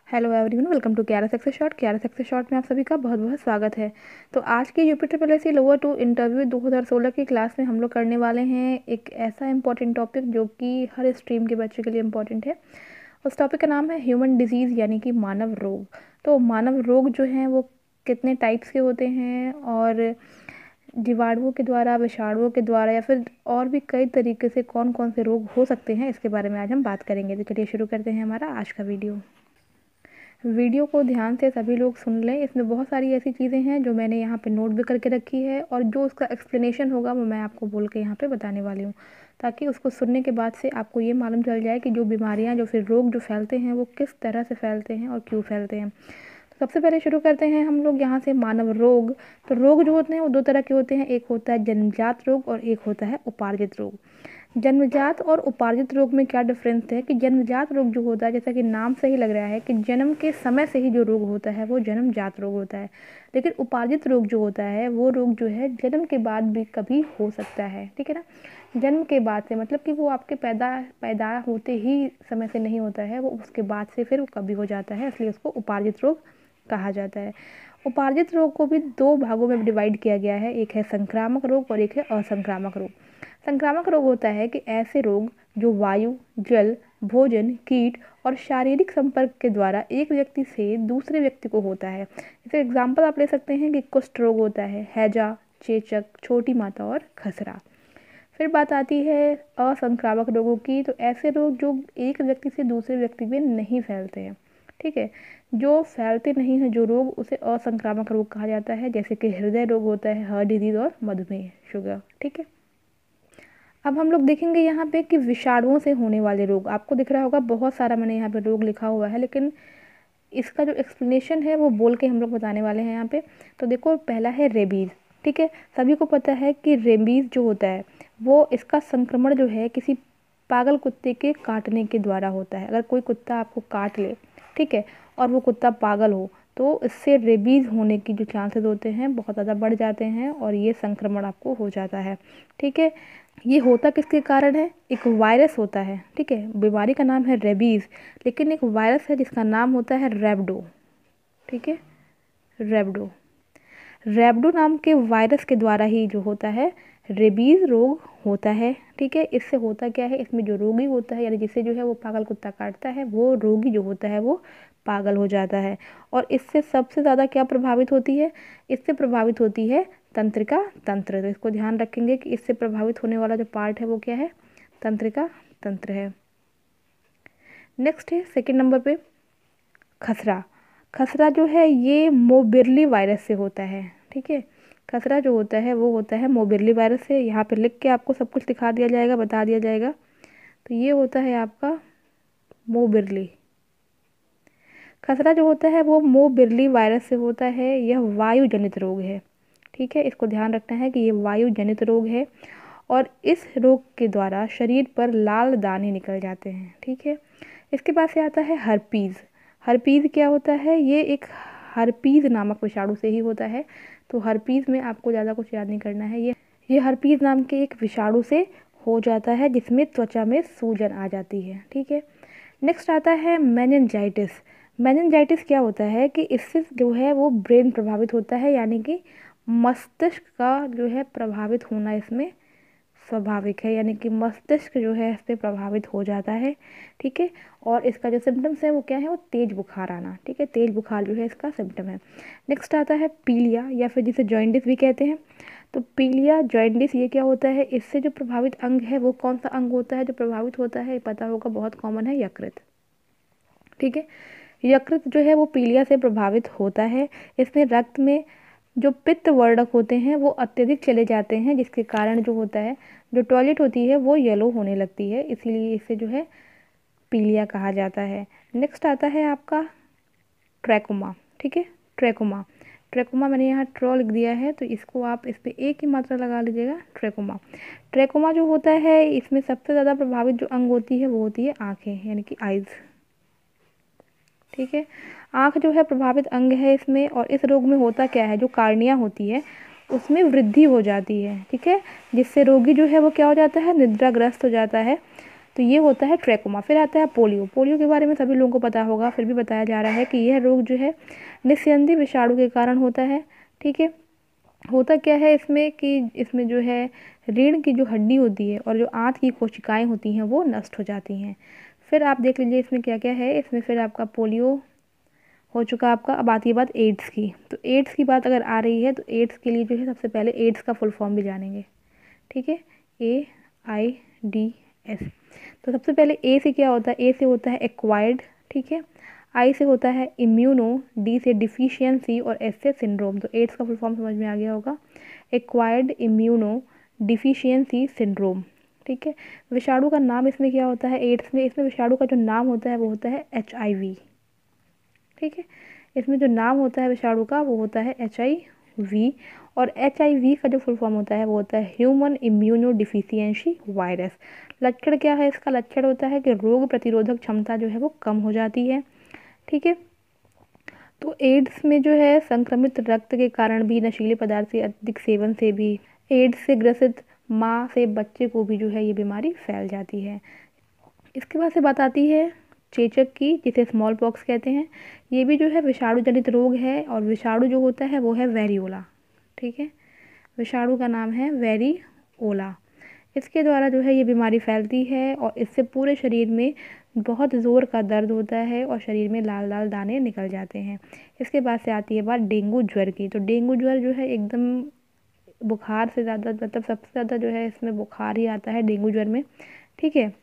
Hello everyone, welcome to Kyara success shot. Kyara success shot में आप सभी का बहुत बहुत स्वागत है। तो आज की यूपी लोअर 2 इंटरव्यू 2016 की क्लास में हम लोग करने वाले हैं एक ऐसा इंपॉर्टेंट टॉपिक जो कि हर स्ट्रीम के बच्चे के लिए इम्पॉर्टेंट है। उस टॉपिक का नाम है ह्यूमन डिजीज़ यानी कि मानव रोग। तो मानव रोग जो हैं वो कितने टाइप्स के होते हैं और जीवाणुओं के द्वारा, विषाणुओं के द्वारा या फिर और भी कई तरीके से कौन कौन से रोग हो सकते हैं, इसके बारे में आज हम बात करेंगे। तो चलिए शुरू करते हैं हमारा आज का वीडियो को ध्यान से सभी लोग सुन लें। इसमें बहुत सारी ऐसी चीज़ें हैं जो मैंने यहाँ पे नोट भी करके रखी है और जो उसका एक्सप्लेनेशन होगा वो मैं आपको बोल के यहाँ पे बताने वाली हूँ, ताकि उसको सुनने के बाद से आपको ये मालूम चल जाए कि जो बीमारियाँ जो फिर रोग जो फैलते हैं वो किस तरह से फैलते हैं और क्यों फैलते हैं। तो सबसे पहले शुरू करते हैं हम लोग यहाँ से मानव रोग। तो रोग जो होते हैं वो दो तरह के होते हैं, एक होता है जन्मजात रोग और एक होता है उपार्जित रोग। जन्मजात और उपार्जित रोग में क्या डिफरेंस है कि जन्मजात रोग जो होता है, जैसा कि नाम से ही लग रहा है कि जन्म के समय से ही जो रोग होता है वो जन्मजात रोग होता है। लेकिन उपार्जित रोग जो होता है वो रोग जो है जन्म के बाद भी कभी हो सकता है, ठीक है ना। जन्म के बाद से मतलब कि वो आपके पैदा होते ही समय से नहीं होता है, वो उसके बाद से फिर वो कभी हो जाता है, इसलिए उसको उपार्जित रोग कहा जाता है। उपार्जित रोग को भी दो भागों में डिवाइड किया गया है, एक है संक्रामक रोग और एक है असंक्रामक रोग। संक्रामक रोग होता है कि ऐसे रोग जो वायु, जल, भोजन, कीट और शारीरिक संपर्क के द्वारा एक व्यक्ति से दूसरे व्यक्ति को होता है। जैसे एग्जाम्पल आप ले सकते हैं कि कुष्ठ रोग होता है, हैजा, चेचक, छोटी माता और खसरा। फिर बात आती है असंक्रामक रोगों की। तो ऐसे रोग जो एक व्यक्ति से दूसरे व्यक्ति में नहीं फैलते हैं, ठीक है, जो फैलते नहीं हैं जो रोग, उसे असंक्रामक रोग कहा जाता है। जैसे कि हृदय रोग होता है, हार्ट डिजीज और मधुमेह, शुगर, ठीक है। अब हम लोग देखेंगे यहाँ पे कि विषाणुओं से होने वाले रोग। आपको दिख रहा होगा बहुत सारा मैंने यहाँ पे रोग लिखा हुआ है, लेकिन इसका जो एक्सप्लेनेशन है वो बोल के हम लोग बताने वाले हैं यहाँ पे। तो देखो, पहला है रेबीज़, ठीक है। सभी को पता है कि रेबीज़ जो होता है वो, इसका संक्रमण जो है किसी पागल कुत्ते के काटने के द्वारा होता है। अगर कोई कुत्ता आपको काट ले, ठीक है, और वो कुत्ता पागल हो, तो इससे रेबीज़ होने की जो चांसेस होते हैं बहुत ज़्यादा बढ़ जाते हैं और ये संक्रमण आपको हो जाता है, ठीक है। ये होता किसके कारण है? एक वायरस होता है, ठीक है। बीमारी का नाम है रेबीज़, लेकिन एक वायरस है जिसका नाम होता है रेबडो, ठीक है, रेबडो। रेबडो नाम के वायरस के द्वारा ही जो होता है रेबीज़ रोग होता है, ठीक है। इससे होता क्या है, इसमें जो रोगी होता है यानी जिसे जो है वो पागल कुत्ता काटता है, वो रोगी जो होता है वो पागल हो जाता है। और इससे सबसे ज़्यादा क्या प्रभावित होती है? इससे प्रभावित होती है तंत्रिका तंत्र। तो इसको ध्यान रखेंगे कि इससे प्रभावित होने वाला जो पार्ट है वो क्या है? तंत्रिका तंत्र है। नेक्स्ट है सेकंड नंबर पे खसरा। खसरा जो है ये मोबिरली वायरस से होता है, ठीक है। खसरा जो होता है वो होता है मोबिरली वायरस से। यहाँ पे लिख के आपको सब कुछ दिखा दिया जाएगा, बता दिया जाएगा। तो ये होता है आपका मोबिरली। खसरा जो होता है वो मोबिरली वायरस से होता है। यह वायु जनित रोग है, ठीक है। इसको ध्यान रखना है कि ये वायु जनित रोग है और इस रोग के द्वारा शरीर पर लाल दाने निकल जाते हैं, ठीक है। इसके बाद से आता है हर्पीज़। हर्पीज़ क्या होता है? ये एक हर्पीज़ नामक विषाणु से ही होता है। तो हर्पीज़ में आपको ज़्यादा कुछ याद नहीं करना है। ये हर्पीज़ नाम के एक विषाणु से हो जाता है जिसमें त्वचा में सूजन आ जाती है, ठीक है। नेक्स्ट आता है मेनिनजाइटिस। मेनिनजाइटिस क्या होता है कि इससे जो है वो ब्रेन प्रभावित होता है, यानी कि मस्तिष्क का जो है प्रभावित होना इसमें स्वाभाविक है, यानी कि मस्तिष्क जो है इस पर प्रभावित हो जाता है, ठीक है। और इसका जो सिम्टम्स है वो क्या है? वो तेज बुखार आना, ठीक है। तेज बुखार जो है इसका सिम्टम है। नेक्स्ट आता है पीलिया या फिर जिसे जॉइंडिस भी कहते हैं। तो पीलिया, जॉइंडिस, ये क्या होता है? इससे जो प्रभावित अंग है वो कौन सा अंग होता है जो प्रभावित होता है? पता होगा, बहुत कॉमन है, यकृत, ठीक है। यकृत जो है वो पीलिया से प्रभावित होता है। इसमें रक्त में जो पित्त वर्णक होते हैं वो अत्यधिक चले जाते हैं, जिसके कारण जो होता है जो टॉयलेट होती है वो येलो होने लगती है, इसीलिए इसे जो है पीलिया कहा जाता है। नेक्स्ट आता है आपका ट्रैकोमा, ठीक है। ट्रैकोमा, ट्रैकोमा मैंने यहाँ ट्रॉ लिख दिया है, तो इसको आप इस पर एक ही मात्रा लगा लीजिएगा, ट्रैकोमा। ट्रैकोमा जो होता है इसमें सबसे ज़्यादा प्रभावित जो अंग होती है वो होती है आँखें, यानी कि आइज़, ठीक है। आँख जो है प्रभावित अंग है इसमें। और इस रोग में होता क्या है, जो कार्निया होती है उसमें वृद्धि हो जाती है, ठीक है, जिससे रोगी जो है वो क्या हो जाता है? निद्राग्रस्त हो जाता है, तो ये होता है ट्रैकोमा। फिर आता है पोलियो। पोलियो के बारे में सभी लोगों को पता होगा, फिर भी बताया जा रहा है कि यह रोग जो है निस्यंदी विषाणु के कारण होता है। ठीक है, होता क्या है इसमें कि इसमें जो है रीढ़ की जो हड्डी होती है और जो आंत की कोशिकाएं होती हैं वो नष्ट हो जाती हैं। फिर आप देख लीजिए इसमें क्या क्या है। इसमें फिर आपका पोलियो हो चुका आपका। अब आती है बात एड्स की। तो एड्स की बात अगर आ रही है तो एड्स के लिए जो है सबसे पहले एड्स का फुल फॉर्म भी जानेंगे। ठीक है, AIDS। तो सबसे पहले ए से क्या होता है, ए से होता है एक्वायर्ड। ठीक है, आई से होता है इम्यूनो, डी से डिफिशियंसी और एस से सिंड्रोम। तो एड्स का फुल फॉर्म समझ में आ गया होगा, एक्वायर्ड इम्यूनो डिफिशियंसी सिंड्रोम। ठीक है, विषाणु का नाम इसमें क्या होता है एड्स में, इसमें विषाणु का जो नाम होता है वो होता है HIV। ठीक है, इसमें जो नाम होता है विषाणु का वो होता है HIV। और HIV का जो फुल फॉर्म होता है वो होता है ह्यूमन इम्यूनो डिफिशियंसी वायरस। लक्षण क्या है इसका, लक्षण होता है कि रोग प्रतिरोधक क्षमता जो है वो कम हो जाती है। ठीक है, तो एड्स में जो है संक्रमित रक्त के कारण भी, नशीले पदार्थ के अधिक सेवन से भी, एड्स से ग्रसित माँ से बच्चे को भी जो है ये बीमारी फैल जाती है। इसके बाद से बात आती है चेचक की, जिसे स्मॉल पॉक्स कहते हैं। ये भी जो है विषाणु जनित रोग है और विषाणु जो होता है वो है वेरियोला। ठीक है, विषाणु का नाम है वेरिओला। इसके द्वारा जो है ये बीमारी फैलती है और इससे पूरे शरीर में बहुत ज़ोर का दर्द होता है और शरीर में लाल लाल दाने निकल जाते हैं। इसके बाद से आती है बात डेंगू ज्वर की। तो डेंगू ज्वर जो है एकदम बुखार से ज़्यादा, मतलब सबसे ज़्यादा जो है इसमें बुखार ही आता है डेंगू ज्वर में। ठीक है,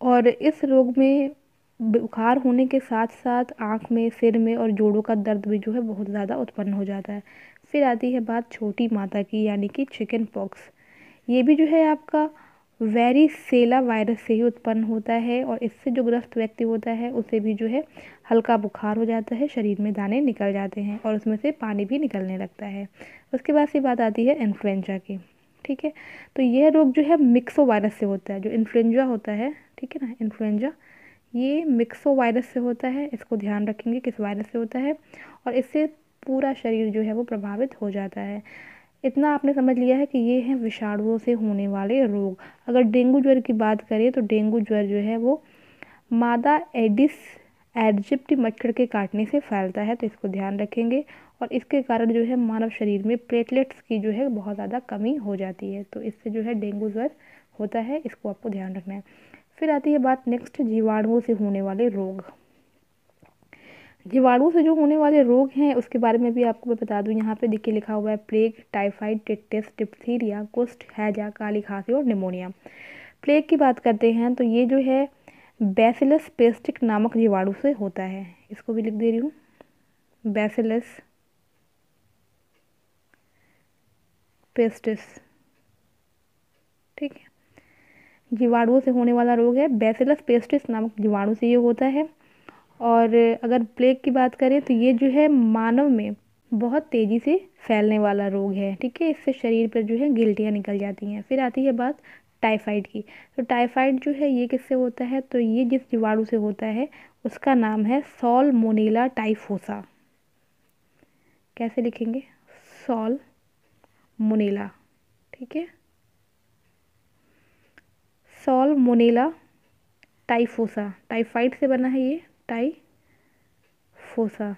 और इस रोग में बुखार होने के साथ साथ आँख में, सिर में और जोड़ों का दर्द भी जो है बहुत ज़्यादा उत्पन्न हो जाता है। फिर आती है बात छोटी माता की, यानी कि चिकन पॉक्स। ये भी जो है आपका वेरिसेला वायरस से ही उत्पन्न होता है और इससे जो ग्रस्त व्यक्ति होता है उसे भी जो है हल्का बुखार हो जाता है, शरीर में दाने निकल जाते हैं और उसमें से पानी भी निकलने लगता है। उसके बाद से बात आती है इन्फ्लुएंजा की। ठीक है, तो यह रोग जो है मिक्सो वायरस से होता है। जो इन्फ्लुएंजा होता है, ठीक है ना, इन्फ्लुएंजा ये मिक्सो वायरस से होता है। इसको ध्यान रखेंगे किस वायरस से होता है, और इससे पूरा शरीर जो है वो प्रभावित हो जाता है। इतना आपने समझ लिया है कि ये हैं विषाणुओं से होने वाले रोग। अगर डेंगू ज्वर की बात करें तो डेंगू ज्वर जो है वो मादा एडिस एजिप्टी मच्छर के काटने से फैलता है, तो इसको ध्यान रखेंगे। और इसके कारण जो है मानव शरीर में प्लेटलेट्स की जो है बहुत ज़्यादा कमी हो जाती है, तो इससे जो है डेंगू ज्वर होता है, इसको आपको ध्यान रखना है। फिर आती है बात नेक्स्ट जीवाणुओं से होने वाले रोग। जीवाणु से जो होने वाले रोग हैं उसके बारे में भी आपको मैं बता दूं। यहाँ पे देखिए लिखा हुआ है प्लेग, टाइफाइड, टिटनेस, डिप्थीरिया, कुष्ठ, हैजा, काली खांसी और निमोनिया। प्लेग की बात करते हैं तो ये जो है बैसिलस पेस्टिक नामक जीवाणु से होता है। इसको भी लिख दे रही हूँ, बैसिलस पेस्टिस। ठीक है, जीवाणुओं से होने वाला रोग है, बैसिलस पेस्टिस नामक जीवाणु से ये होता है। और अगर प्लेग की बात करें तो ये जो है मानव में बहुत तेज़ी से फैलने वाला रोग है। ठीक है, इससे शरीर पर जो है गिल्टियाँ निकल जाती हैं। फिर आती है बात टाइफाइड की। तो टाइफाइड जो है ये किससे होता है, तो ये जिस जीवाणु से होता है उसका नाम है सॉल्मोनेला टाइफोसा। कैसे लिखेंगे, सॉल्मोनेला। ठीक है, सॉल्मोनेला टाइफोसा, टाइफाइड से बना है ये टाइफोसा।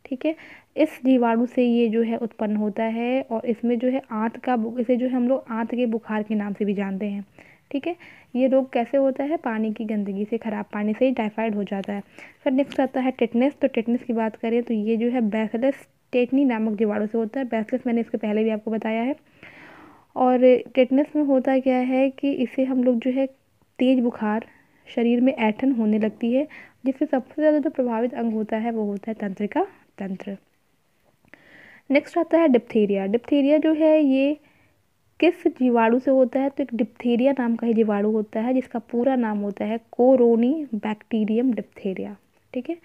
ठीक है, इस जीवाणु से ये जो है उत्पन्न होता है और इसमें जो है आंत का, इसे जो है हम लोग आंत के बुखार के नाम से भी जानते हैं। ठीक है, ये रोग कैसे होता है, पानी की गंदगी से, खराब पानी से ही टाइफाइड हो जाता है। फिर नेक्स्ट आता है टिटनेस। तो टिटनेस की बात करें तो ये जो है बैसिलस टेटनी नामक जीवाणु से होता है। बैसिलस मैंने इसके पहले भी आपको बताया है। और टिटनेस में होता क्या है कि इसे हम लोग जो है तेज़ बुखार, शरीर में ऐंठन होने लगती है, जिससे सबसे ज़्यादा जो प्रभावित अंग होता है वो होता है तंत्रिका तंत्र। नेक्स्ट आता है डिप्थीरिया। डिप्थीरिया जो है ये किस जीवाणु से होता है, तो एक डिप्थीरिया नाम का ही जीवाणु होता है जिसका पूरा नाम होता है कोरोनी बैक्टीरियम डिप्थीरिया। ठीक है,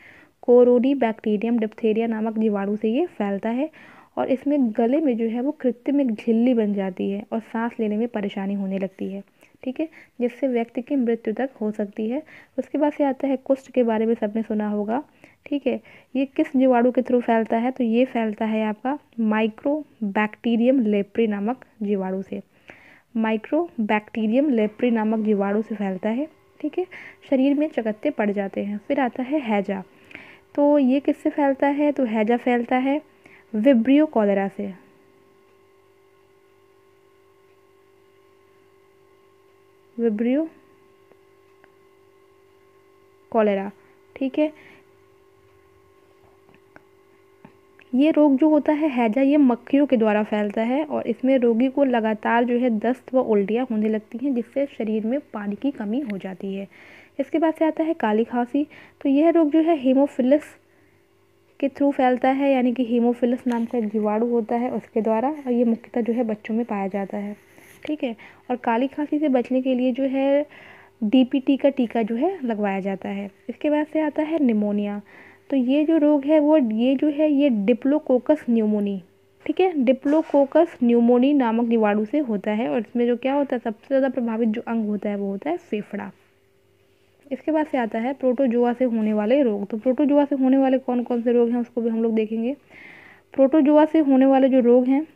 कोरोनी बैक्टीरियम डिप्थीरिया नामक जीवाणु से ये फैलता है और इसमें गले में जो है वो कृत्रिम एक झिल्ली बन जाती है और सांस लेने में परेशानी होने लगती है। ठीक है, जिससे व्यक्ति की मृत्यु तक हो सकती है। उसके बाद से आता है कुष्ठ के बारे में सबने सुना होगा। ठीक है, ये किस जीवाणु के थ्रू फैलता है, तो ये फैलता है आपका माइक्रो बैक्टीरियम लेप्री नामक जीवाणु से। माइक्रोबैक्टीरियम लेप्री नामक जीवाणु से फैलता है। ठीक है, शरीर में चकत्ते पड़ जाते हैं। फिर आता है हैजा। तो ये किससे फैलता है? तो हैजा फैलता है विब्रियो कॉलेरा से। Vibrio cholera. ठीक है, ये रोग जो होता है हैजा, ये मक्खियों के द्वारा फैलता है और इसमें रोगी को लगातार जो है दस्त व उल्टियाँ होने लगती हैं, जिससे शरीर में पानी की कमी हो जाती है। इसके बाद से आता है काली खांसी। तो यह रोग जो है हीमोफिलस के थ्रू फैलता है, यानी कि हीमोफिलस नाम का एक जीवाणु होता है उसके द्वारा, और ये मुख्यतः जो है बच्चों में पाया जाता है। ठीक है, और काली खांसी से बचने के लिए जो है DPT का टीका जो है लगवाया जाता है। इसके बाद से आता है निमोनिया। तो ये जो रोग है वो ये डिप्लोकोकस न्यूमोनी, ठीक है, डिप्लोकोकस न्यूमोनी नामक जीवाणु से होता है। और इसमें जो क्या होता है, सबसे ज़्यादा प्रभावित जो अंग होता है वो होता है फेफड़ा। इसके बाद से आता है प्रोटोजोआ से होने वाले रोग। तो प्रोटोजोआ से होने वाले कौन कौन से रोग हैं उसको भी हम लोग देखेंगे। प्रोटोजोआ से होने वाले जो रोग हैं,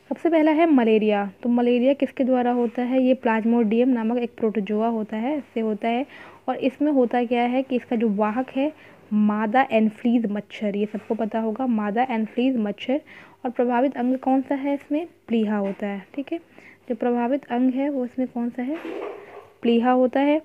सबसे पहला है मलेरिया। तो मलेरिया किसके द्वारा होता है? ये प्लाज्मोडियम नामक एक प्रोटोजोआ होता है, इससे होता है। और इसमें होता क्या है कि इसका जो वाहक है मादा एनफ्लीज मच्छर, ये सबको पता होगा, मादा एनफ्लीज मच्छर। और प्रभावित अंग कौन सा है? इसमें प्लीहा होता है। ठीक है, जो प्रभावित अंग है वो इसमें कौन सा है? प्लीहा होता है।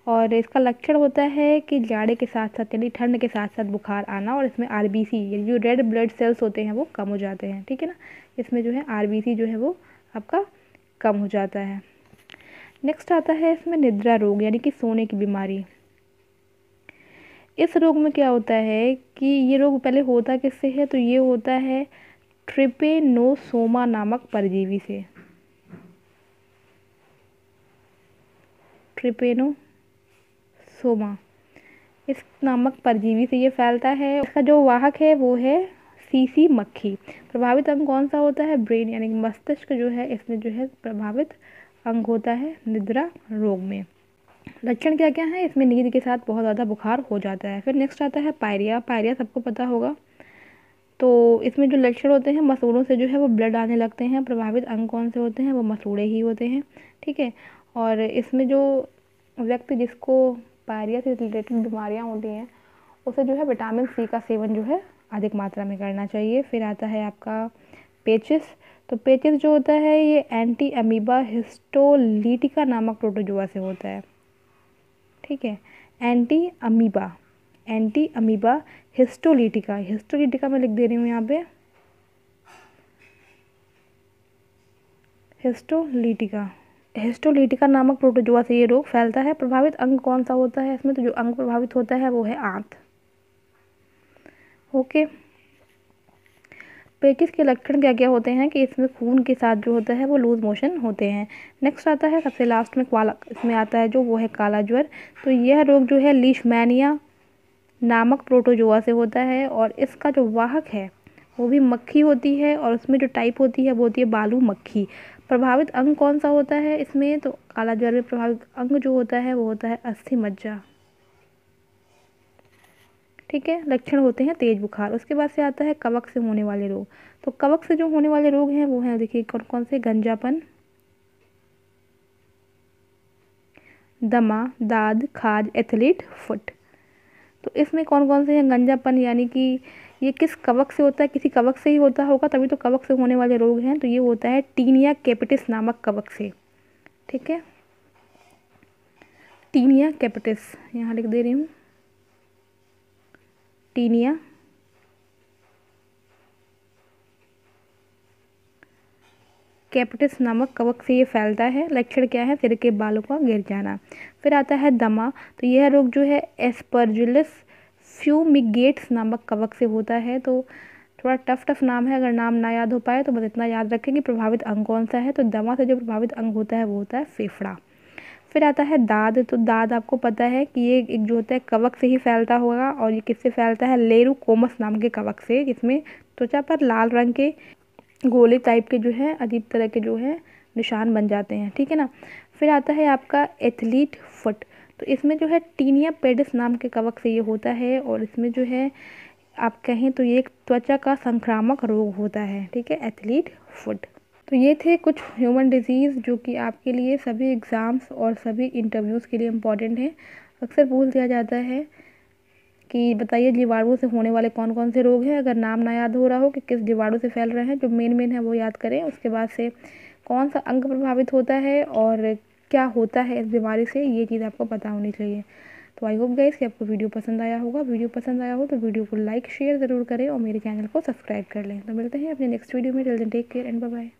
और इसका लक्षण होता है कि जाड़े के साथ साथ यानी ठंड के साथ साथ बुखार आना, और इसमें RBC ये जो रेड ब्लड सेल्स होते हैं वो कम हो जाते हैं। ठीक है ना, इसमें जो है RBC जो है वो आपका कम हो जाता है। नेक्स्ट आता है इसमें निद्रा रोग, यानी कि सोने की बीमारी। इस रोग में क्या होता है कि ये रोग पहले होता किससे है? तो ये होता है ट्रिपेनोसोमा नामक परजीवी से। ट्रिपेनोसोमा इस नामक परजीवी से ये फैलता है। इसका जो वाहक है वो है सीसी मक्खी। प्रभावित अंग कौन सा होता है? ब्रेन, यानी कि मस्तिष्क जो है इसमें जो है प्रभावित अंग होता है निद्रा रोग में। लक्षण क्या क्या है? इसमें नींद के साथ बहुत ज़्यादा बुखार हो जाता है। फिर नेक्स्ट आता है पायरिया। पायरिया सबको पता होगा। तो इसमें जो लक्षण होते हैं, मसूड़ों से जो है वो ब्लड आने लगते हैं। प्रभावित अंग कौन से होते हैं? वो मसूड़े ही होते हैं। ठीक है, और इसमें जो व्यक्ति जिसको पायरिया से रिलेटेड बीमारियां होती हैं उसे जो है विटामिन C का सेवन जो है अधिक मात्रा में करना चाहिए। फिर आता है आपका पेचिस। तो पेचिस जो होता है ये एंटी अमीबा हिस्टोलीटिका नामक प्रोटोजोआ से होता है। ठीक है, एंटी अमीबा हिस्टोलीटिका। हिस्टोलीटिका मैं लिख दे रही हूँ यहाँ पे, हिस्टोलीटिका नामक प्रोटोजोआ से ये रोग फैलता है। प्रभावित अंग कौन सा होता है इसमें? तो जो अंग प्रभावित होता है वो है आंत। ओके, पेचिस के लक्षण क्या क्या होते हैं कि इसमें खून के साथ जो होता है वो लूज मोशन होते हैं। नेक्स्ट आता है सबसे लास्ट में इसमें आता है जो वो है काला ज्वर। तो यह रोग जो है लीशमैनिया नामक प्रोटोजोआ से होता है और इसका जो वाहक है वो भी मक्खी होती है और उसमें जो टाइप होती है वो होती है बालू मक्खी। प्रभावित अंग कौन सा होता है इसमें? तो काला ज्वर में प्रभावित अंग जो होता है वो होता है अस्थि मज्जा। ठीक है, लक्षण होते हैं तेज बुखार। उसके बाद से आता है कवक से होने वाले रोग। तो कवक से जो होने वाले रोग हैं वो हैं, देखिए कौन कौन से, गंजापन, दमा, दाद, खाज, एथलीट फुट। तो इसमें कौन कौन से हैं? गंजापन, यानी कि ये किस कवक से होता है? किसी कवक से ही होता होगा, तभी तो कवक से होने वाले रोग हैं। तो ये होता है टीनिया कैपिटिस नामक कवक से। ठीक है, टीनिया कैपिटिस यहाँ लिख दे रही हूँ, टीनिया कैपिटिस नामक कवक से ये फैलता है। लक्षण क्या है? सिर के बालों का गिर जाना। फिर आता है दमा। तो यह रोग जो है एस्परजिलस फ्यूमिगेट्स नामक कवक से होता है। तो थोड़ा टफ नाम है, अगर नाम ना याद हो पाए तो बस इतना याद रखें कि प्रभावित अंग कौन सा है। तो दमा से जो प्रभावित अंग होता है वो होता है फेफड़ा। फिर आता है दाद। तो दाद आपको पता है कि ये एक जो होता है कवक से ही फैलता होगा, और ये किससे फैलता है? लेरूकोमस नाम के कवक से, जिसमें त्वचा पर लाल रंग के गोले टाइप के जो है अजीब तरह के जो है निशान बन जाते हैं। ठीक है ना। फिर आता है आपका एथलीट फुट। तो इसमें जो है टीनिया पेडिस नाम के कवक से ये होता है, और इसमें जो है आप कहें तो ये एक त्वचा का संक्रामक रोग होता है। ठीक है, एथलीट फुट। तो ये थे कुछ ह्यूमन डिजीज़ जो कि आपके लिए सभी एग्ज़ाम्स और सभी इंटरव्यूज़ के लिए इम्पॉर्टेंट हैं। अक्सर पूछ दिया जाता है कि बताइए जीवाणुओं से होने वाले कौन कौन से रोग हैं। अगर नाम ना याद हो रहा हो कि किस जीवाणु से फैल रहे हैं, जो मेन है वो याद करें। उसके बाद से कौन सा अंग प्रभावित होता है और क्या होता है इस बीमारी से, ये चीज़ आपको पता होनी चाहिए। तो आई होप गाइस कि आपको वीडियो पसंद आया होगा। वीडियो पसंद आया हो तो वीडियो को लाइक शेयर ज़रूर करें और मेरे चैनल को सब्सक्राइब कर लें। तो मिलते हैं अपने नेक्स्ट वीडियो में। Till then take care and bye bye.